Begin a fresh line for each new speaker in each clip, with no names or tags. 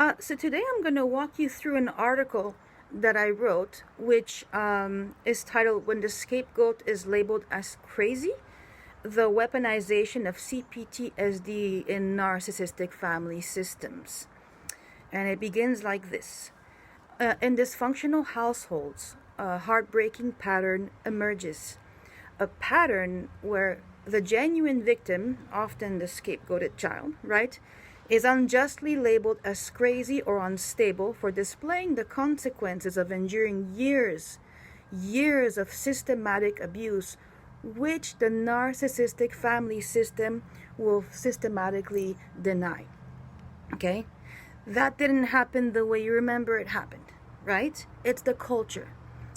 So today I'm going to walk you through an article that I wrote, which is titled "When the Scapegoat is Labeled as Crazy: The Weaponization of CPTSD in Narcissistic Family Systems." And it begins like this. In dysfunctional households, a heartbreaking pattern emerges. A pattern where the genuine victim, often the scapegoated child, right, is unjustly labeled as crazy or unstable for displaying the consequences of enduring years of systematic abuse, which the narcissistic family system will systematically deny. Okay? That didn't happen the way you remember it happened, right? It's the culture.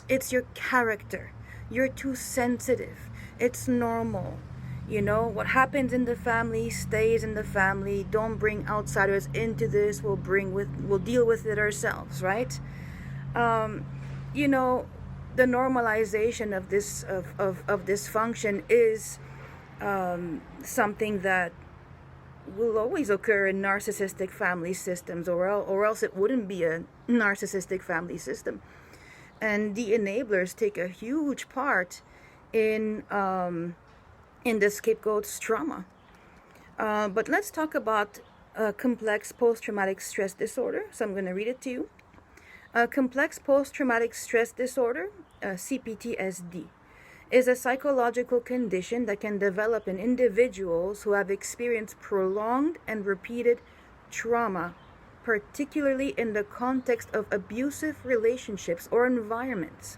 It's your character. You're too sensitive. It's normal. You know, what happens in the family stays in the family. Don't bring outsiders into this. We'll deal with it ourselves, right? You know, the normalization of this of dysfunction is something that will always occur in narcissistic family systems, or else it wouldn't be a narcissistic family system. And the enablers take a huge part in the scapegoat's trauma. But let's talk about complex post-traumatic stress disorder. So I'm going to read it to you. Complex post-traumatic stress disorder, CPTSD, is a psychological condition that can develop in individuals who have experienced prolonged and repeated trauma, particularly in the context of abusive relationships or environments.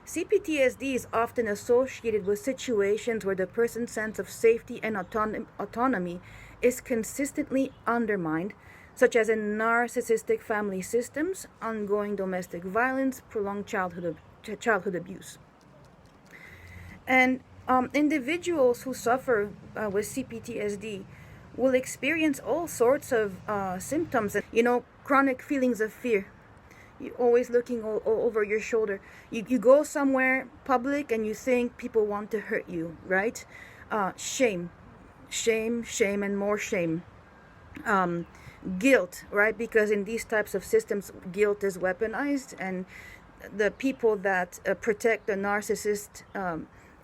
CPTSD is often associated with situations where the person's sense of safety and autonomy is consistently undermined, such as in narcissistic family systems, ongoing domestic violence, prolonged childhood abuse. And individuals who suffer with CPTSD will experience all sorts of symptoms, chronic feelings of fear. You're always looking over your shoulder. You go somewhere public and you think people want to hurt you, right? Shame, and more shame. Guilt, right? Because in these types of systems, guilt is weaponized, and the people that protect the narcissist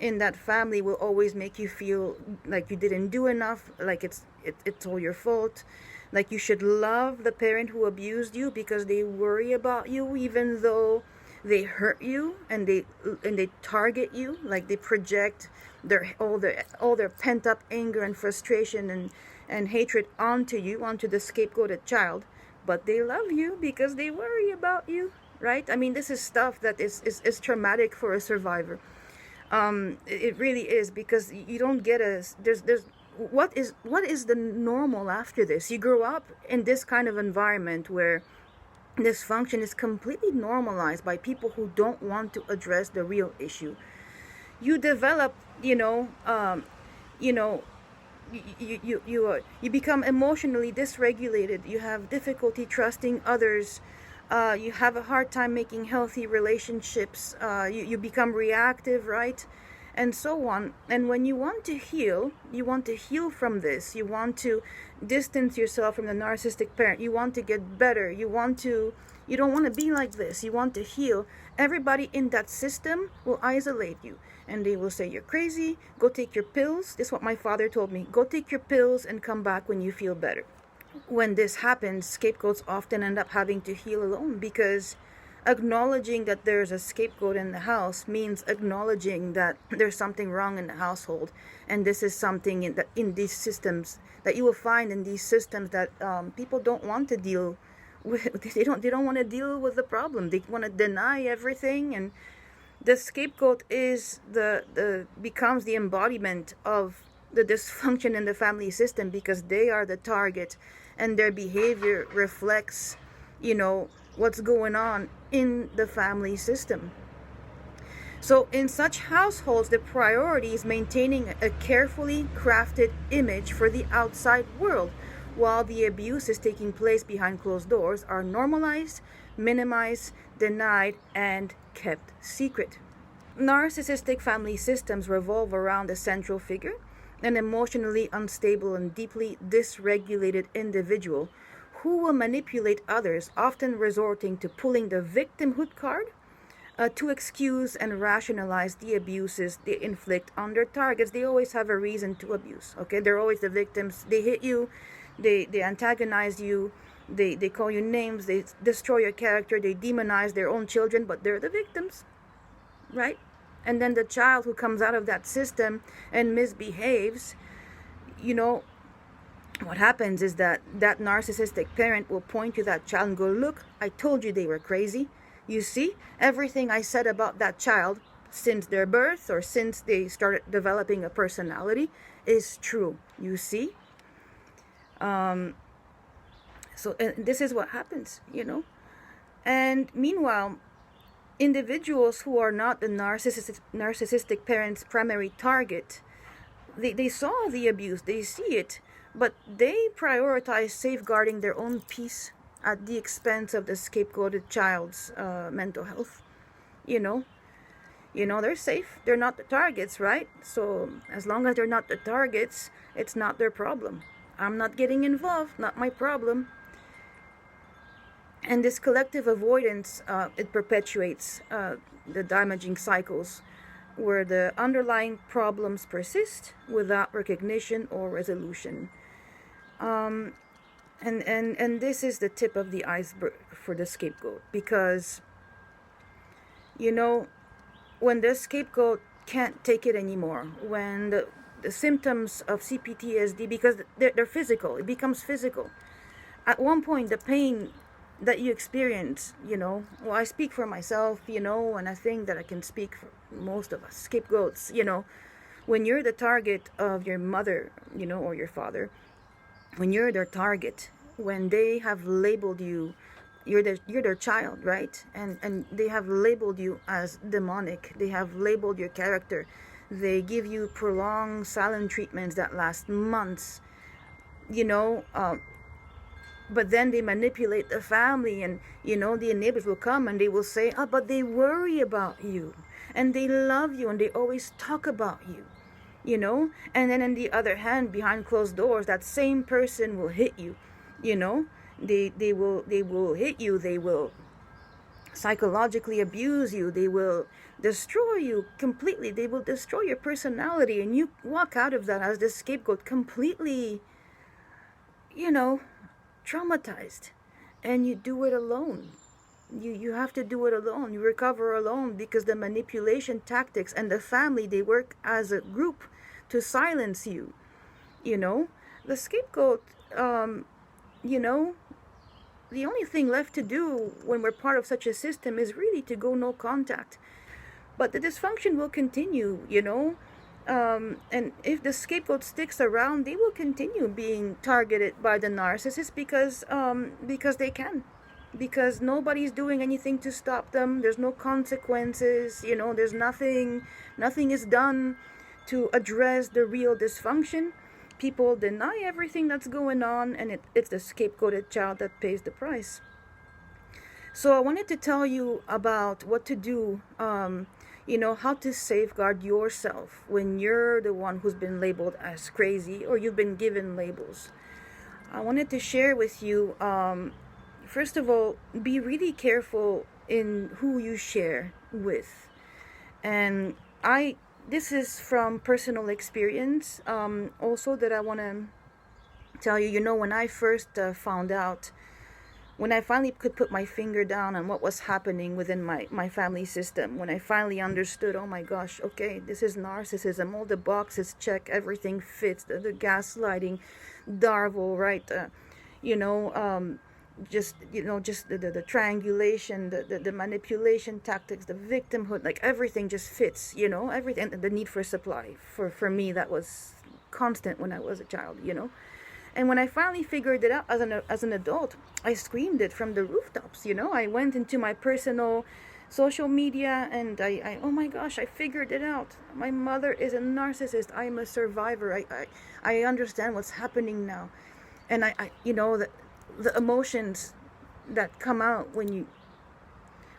in that family will always make you feel like you didn't do enough, like it's all your fault. Like you should love the parent who abused you because they worry about you, even though they hurt you and they target you. Like they project all their pent up anger and frustration and hatred onto you, onto the scapegoated child. But they love you because they worry about you, right? I mean, this is stuff that is traumatic for a survivor. It really is, because you don't get what is the normal after this? You grow up in this kind of environment where dysfunction is completely normalized by people who don't want to address the real issue. You develop, you become emotionally dysregulated. You have difficulty trusting others. You have a hard time making healthy relationships. You become reactive, right? And so on. And when you want to heal from this. You want to distance yourself from the narcissistic parent. You want to get better. You don't want to be like this. You want to heal. Everybody in that system will isolate you. And they will say, you're crazy. Go take your pills. This is what my father told me. Go take your pills and come back when you feel better. When this happens, scapegoats often end up having to heal alone, because acknowledging that there's a scapegoat in the house means acknowledging that there's something wrong in the household. And this is something in these systems that you will find in these systems that people don't want to deal with. They don't want to deal with the problem. They want to deny everything, and the scapegoat becomes the embodiment of the dysfunction in the family system, because they are the target and their behavior reflects, what's going on in the family system. So in such households, the priority is maintaining a carefully crafted image for the outside world, while the abuse is taking place behind closed doors, are normalized, minimized, denied, and kept secret. Narcissistic family systems revolve around a central figure, an emotionally unstable and deeply dysregulated individual who will manipulate others, often resorting to pulling the victimhood card to excuse and rationalize the abuses they inflict on their targets. They always have a reason to abuse. Okay, they're always the victims. They hit you, they antagonize you, they call you names, they destroy your character, they demonize their own children, but they're the victims, right? And then the child who comes out of that system and misbehaves, you know, what happens is that that narcissistic parent will point to that child and go, look, I told you they were crazy. You see, everything I said about that child since their birth or since they started developing a personality is true. You see? So this is what happens, you know. And meanwhile, individuals who are not the narcissistic parent's primary target, they saw the abuse, they see it, but they prioritize safeguarding their own peace at the expense of the scapegoated child's mental health. You know, they're safe. They're not the targets, right? So as long as they're not the targets, it's not their problem. I'm not getting involved, not my problem. And this collective avoidance, it perpetuates the damaging cycles where the underlying problems persist without recognition or resolution. And this is the tip of the iceberg for the scapegoat, because, you know, when the scapegoat can't take it anymore, when the symptoms of CPTSD, because they're physical, it becomes physical. At one point, the pain that you experience, you know, well, I speak for myself, you know, and I think that I can speak for most of us scapegoats, you know, when you're the target of your mother, you know, or your father, when you're their target, when they have labeled you, you're their child, right? And they have labeled you as demonic. They have labeled your character. They give you prolonged silent treatments that last months, you know, but then they manipulate the family, and, you know, the neighbors will come and they will say, oh, but they worry about you and they love you and they always talk about you, you know. And then on the other hand, behind closed doors, that same person will hit you, you know. They will hit you, they will psychologically abuse you, they will destroy you completely, they will destroy your personality, and you walk out of that as the scapegoat completely, you know, traumatized. And you do it alone. You have to do it alone. You recover alone, because the manipulation tactics and the family, they work as a group to silence you. You know, the scapegoat, you know, the only thing left to do when we're part of such a system is really to go no contact. But the dysfunction will continue, you know. And if the scapegoat sticks around, they will continue being targeted by the narcissist because they can, because nobody's doing anything to stop them. There's no consequences, you know. There's nothing is done to address the real dysfunction. People deny everything that's going on, and it's the scapegoated child that pays the price. So I wanted to tell you about what to do, you know, how to safeguard yourself when you're the one who's been labeled as crazy, or you've been given labels. I wanted to share with you, first of all, be really careful in who you share with. And this is from personal experience, also, that I want to tell you. You know, when I first found out, when I finally could put my finger down on what was happening within my family system, when I finally understood, oh my gosh, okay, this is narcissism, all the boxes check, everything fits, the gaslighting, Darvel, right, you know, just the triangulation, the manipulation tactics, the victimhood, like everything just fits, you know, everything. And the need for supply, for me, that was constant when I was a child, you know. And when I finally figured it out as an adult, I screamed it from the rooftops, you know. I went into my personal social media and I oh my gosh, I figured it out. My mother is a narcissist. I am a survivor. I understand what's happening now. And I you know, the emotions that come out when you,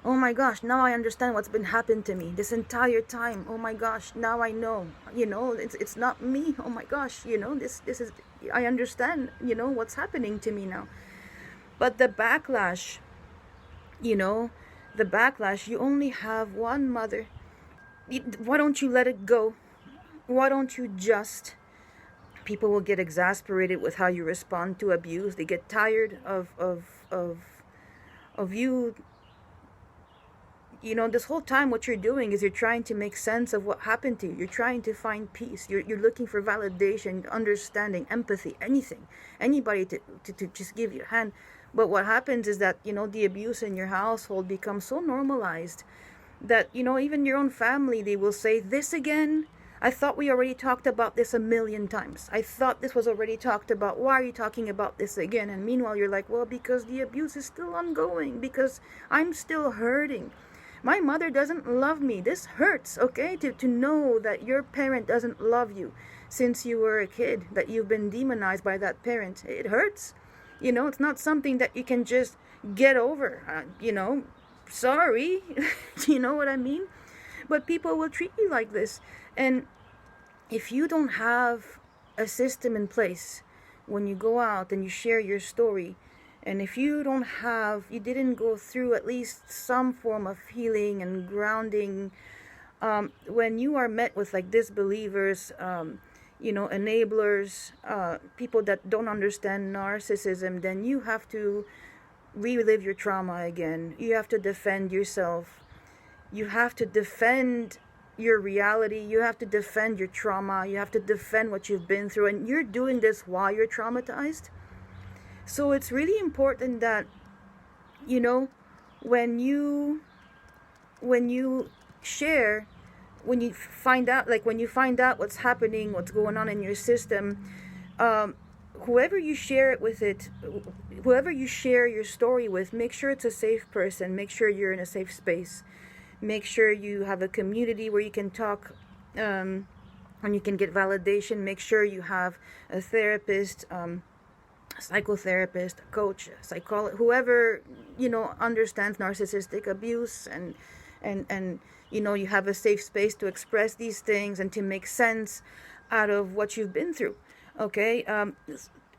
oh my gosh, now I understand what's been happened to me this entire time. Oh my gosh, now I know, you know, it's not me. Oh my gosh, you know, this is, I understand, you know, what's happening to me now. But the backlash, you know, the backlash, you only have one mother. Why don't you let it go? Why don't you just? People will get exasperated with how you respond to abuse. They get tired of you. This whole time what you're doing is you're trying to make sense of what happened to you. You're trying to find peace. You're looking for validation, understanding, empathy, anything. Anybody to just give you a hand. But what happens is that, the abuse in your household becomes so normalized that, even your own family, they will say, this again? I thought we already talked about this a million times. I thought this was already talked about. Why are you talking about this again? And meanwhile, you're like, well, because the abuse is still ongoing, because I'm still hurting. My mother doesn't love me. This hurts, okay? To know that your parent doesn't love you since you were a kid, that you've been demonized by that parent. It hurts. It's not something that you can just get over. Sorry. You know what I mean? But people will treat you like this. And if you don't have a system in place when you go out and you share your story, and if you didn't go through at least some form of healing and grounding, when you are met with like disbelievers, enablers, people that don't understand narcissism, then you have to relive your trauma again. You have to defend yourself. You have to defend your reality. You have to defend your trauma. You have to defend what you've been through. And you're doing this while you're traumatized. So it's really important that, when you share, when you find out what's happening, what's going on in your system, whoever you share your story with, make sure it's a safe person. Make sure you're in a safe space. Make sure you have a community where you can talk, and you can get validation. Make sure you have a therapist, psychotherapist, coach, psychologist, whoever understands narcissistic abuse, and you have a safe space to express these things and to make sense out of what you've been through. Okay,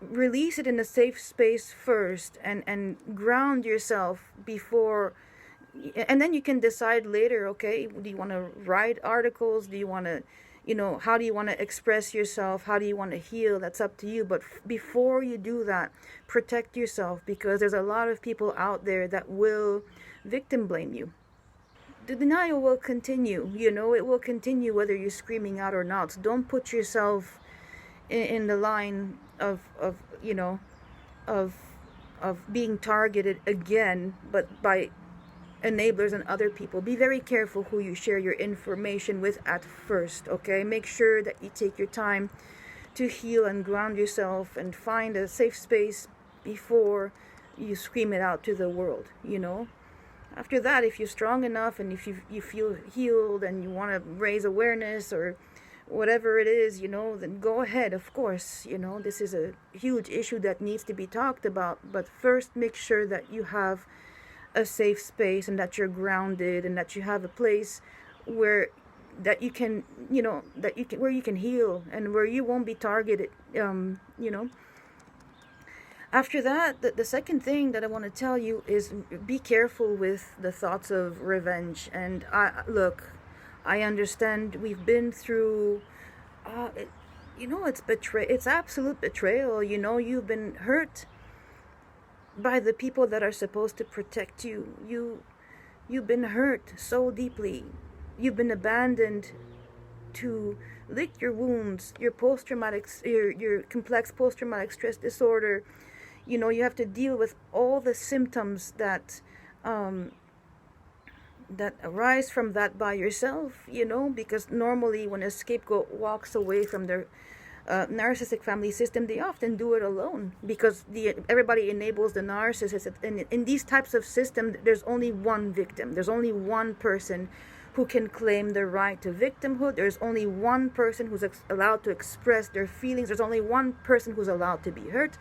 release it in a safe space first, and ground yourself before. And then you can decide later, okay, do you want to write articles? Do you want to, how do you want to express yourself? How do you want to heal? That's up to you. But before you do that, protect yourself, because there's a lot of people out there that will victim blame you. The denial will continue, it will continue whether you're screaming out or not. So don't put yourself in the line of being targeted again, but by enablers and other people. Be very careful who you share your information with at first, okay? Make sure that you take your time to heal and ground yourself and find a safe space before you scream it out to the world, After that, if you're strong enough and if you feel healed and you want to raise awareness or whatever it is, then go ahead, of course. This is a huge issue that needs to be talked about. But first, make sure that you have a safe space and that you're grounded and that you have a place where you can heal and where you won't be targeted. After that, the second thing that I want to tell you is be careful with the thoughts of revenge. And I understand we've been through, it's absolute betrayal. You've been hurt by the people that are supposed to protect you. You've been hurt so deeply. You've been abandoned to lick your wounds, your complex post-traumatic stress disorder. You have to deal with all the symptoms that arise from that by yourself, because normally when a scapegoat walks away from their narcissistic family system, they often do it alone, because everybody enables the narcissist. And in these types of systems, there's only one victim. There's only one person who can claim the right to victimhood. There's only one person who's allowed to express their feelings. There's only one person who's allowed to be hurt.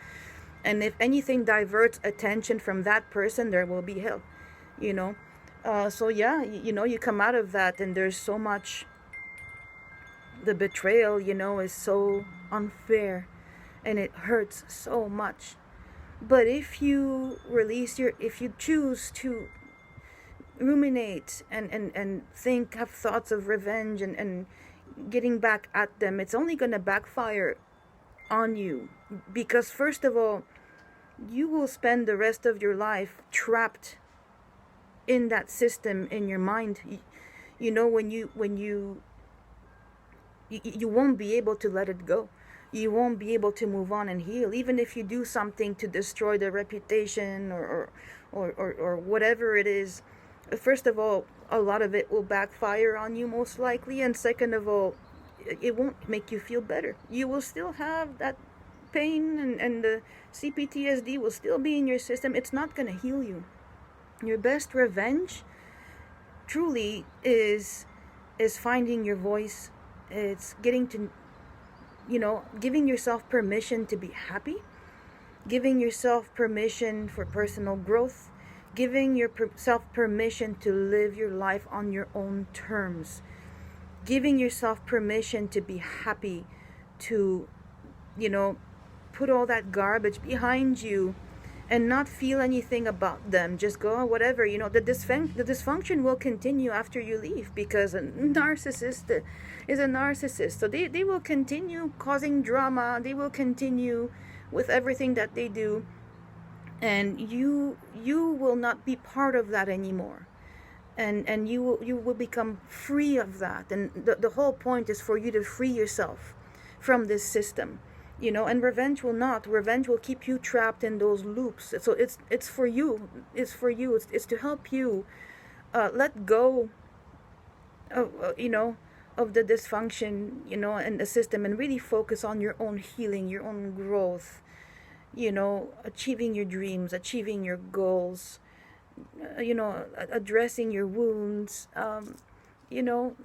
And if anything diverts attention from that person, there will be hell, So yeah, you come out of that and there's so much. The betrayal, is so unfair and it hurts so much. But if you choose to ruminate and think, have thoughts of revenge and getting back at them, it's only going to backfire on you. Because first of all, you will spend the rest of your life trapped in that system in your mind. You know, when you won't be able to let it go. You won't be able to move on and heal, even if you do something to destroy their reputation or whatever it is. First of all, a lot of it will backfire on you most likely, and second of all, it won't make you feel better. You will still have that pain, and the CPTSD will still be in your system. It's not going to heal you. Your best revenge truly is finding your voice. It's getting to, giving yourself permission to be happy, giving yourself permission for personal growth, giving yourself permission to live your life on your own terms, giving yourself permission to be happy, to, put all that garbage behind you and not feel anything about them. Just go, oh, whatever, the dysfunction will continue after you leave, because a narcissist is a narcissist. So they will continue causing drama. They will continue with everything that they do, and you will not be part of that anymore, and you will become free of that. And the whole point is for you to free yourself from this system. And revenge will keep you trapped in those loops. So it's for you. It's to help you let go of of the dysfunction, and the system, and really focus on your own healing, your own growth, achieving your dreams, achieving your goals, addressing your wounds.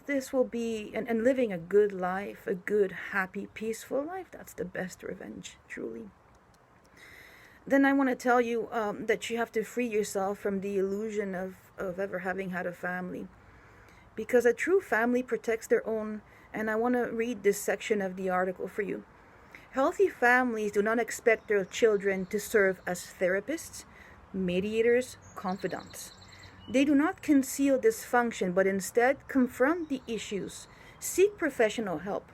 This will be, and living a good life, a good, happy, peaceful life. That's the best revenge, truly. Then I want to tell you that you have to free yourself from the illusion of ever having had a family. Because a true family protects their own, and I want to read this section of the article for you. Healthy families do not expect their children to serve as therapists, mediators, confidants. They do not conceal dysfunction, but instead confront the issues, seek professional help,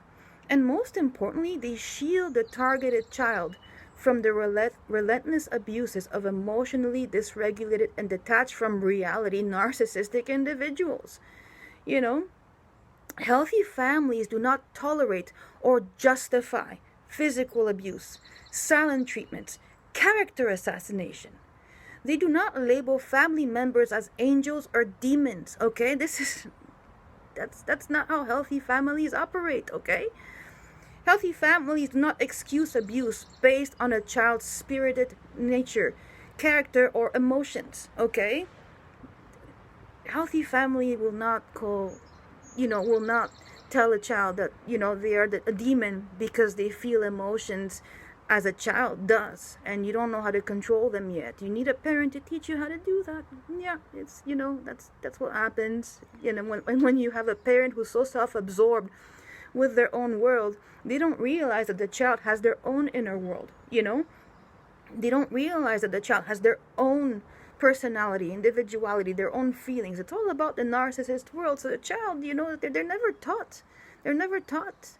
and most importantly, they shield the targeted child from the relentless abuses of emotionally dysregulated and detached from reality narcissistic individuals. Healthy families do not tolerate or justify physical abuse, silent treatments, character assassination. They do not label family members as angels or demons, okay? That's not how healthy families operate, okay? Healthy families do not excuse abuse based on a child's spirited nature, character, or emotions, okay? Healthy family will not tell a child that, they are a demon because they feel emotions as a child does, and you don't know how to control them yet. You need a parent to teach you how to do that. Yeah, it's, that's what happens. When you have a parent who's so self-absorbed with their own world, they don't realize that the child has their own inner world, They don't realize that the child has their own personality, individuality, their own feelings. It's all about the narcissist world. So the child, they're never taught. They're never taught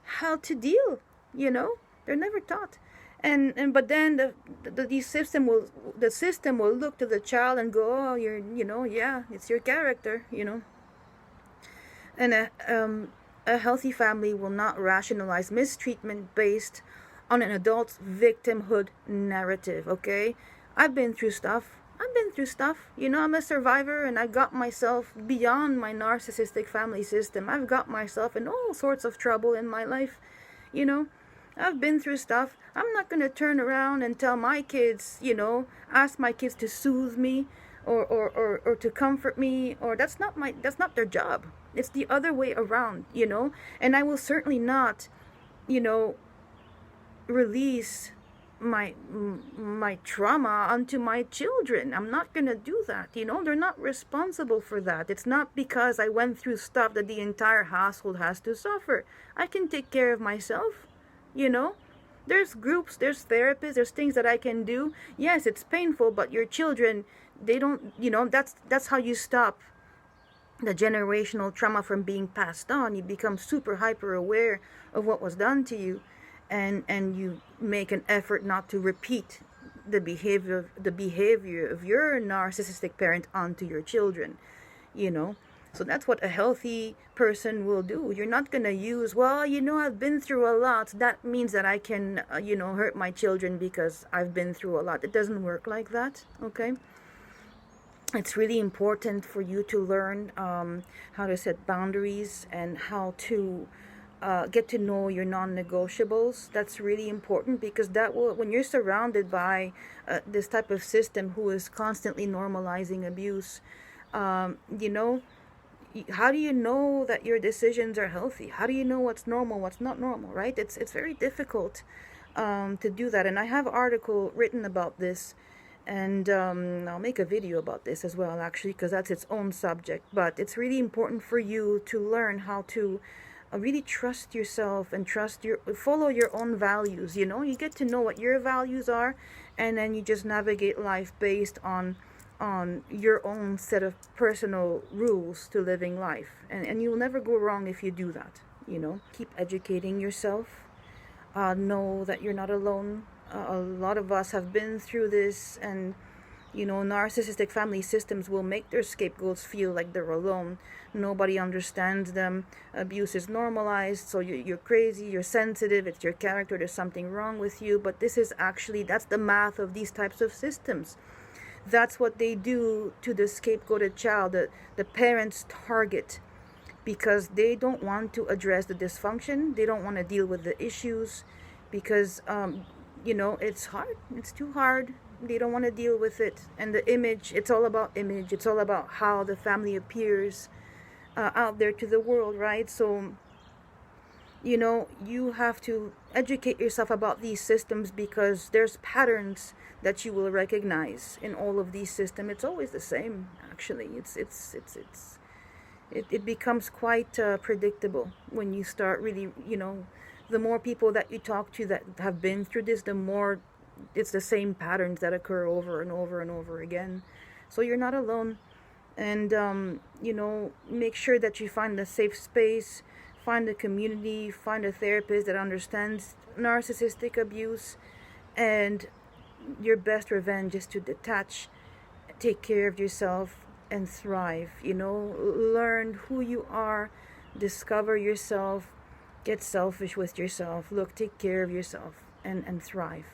how to deal, They're never taught. But then the system will look to the child and go, oh, yeah, it's your character, And a healthy family will not rationalize mistreatment based on an adult's victimhood narrative, okay? I've been through stuff. I'm a survivor, and I got myself beyond my narcissistic family system. I've got myself in all sorts of trouble in my life, I've been through stuff. I'm not going to turn around and tell my kids, ask my kids to soothe me or to comfort me, or that's not their job. It's the other way around, And I will certainly not, release my trauma onto my children. I'm not going to do that, They're not responsible for that. It's not because I went through stuff that the entire household has to suffer. I can take care of myself, There's groups, there's therapists, there's things that I can do. Yes, it's painful, but your children, they don't, that's how you stop the generational trauma from being passed on. You become super hyper aware of what was done to you, and you make an effort not to repeat the behavior of your narcissistic parent onto your children, you know. So that's what a healthy person will do. You're not going to use, well, I've been through a lot, that means that I can, hurt my children because I've been through a lot. It doesn't work like that, okay? It's really important for you to learn how to set boundaries and how to get to know your non-negotiables. That's really important, because that will, when you're surrounded by this type of system who is constantly normalizing abuse, how do you know that your decisions are healthy? How do you know what's normal, what's not normal, right? It's very difficult to do that. And I have an article written about this, and I'll make a video about this as well, actually, because that's its own subject. But it's really important for you to learn how to really trust yourself and follow your own values. You get to know what your values are, and then you just navigate life based on your own set of personal rules to living life, and you'll never go wrong if you do that. Keep educating yourself. Know that you're not alone. A lot of us have been through this, and narcissistic family systems will make their scapegoats feel like they're alone. Nobody understands them. Abuse is normalized, so you're crazy, you're sensitive, it's your character, there's something wrong with you. But that's the math of these types of systems. That's what they do to the scapegoated child, the parents target, because they don't want to address the dysfunction. They don't want to deal with the issues, because it's hard. It's too hard. They don't want to deal with it. And the image, it's all about image. It's all about how the family appears out there to the world, right? So, you have to educate yourself about these systems, because there's patterns that you will recognize in all of these systems. It's always the same, actually. It becomes quite predictable when you start really, the more people that you talk to that have been through this, the more it's the same patterns that occur over and over and over again. So you're not alone. And make sure that you find a safe space, find a community, find a therapist that understands narcissistic abuse. And your best revenge is to detach, take care of yourself, and thrive. Learn who you are, discover yourself, get selfish with yourself, take care of yourself, and thrive.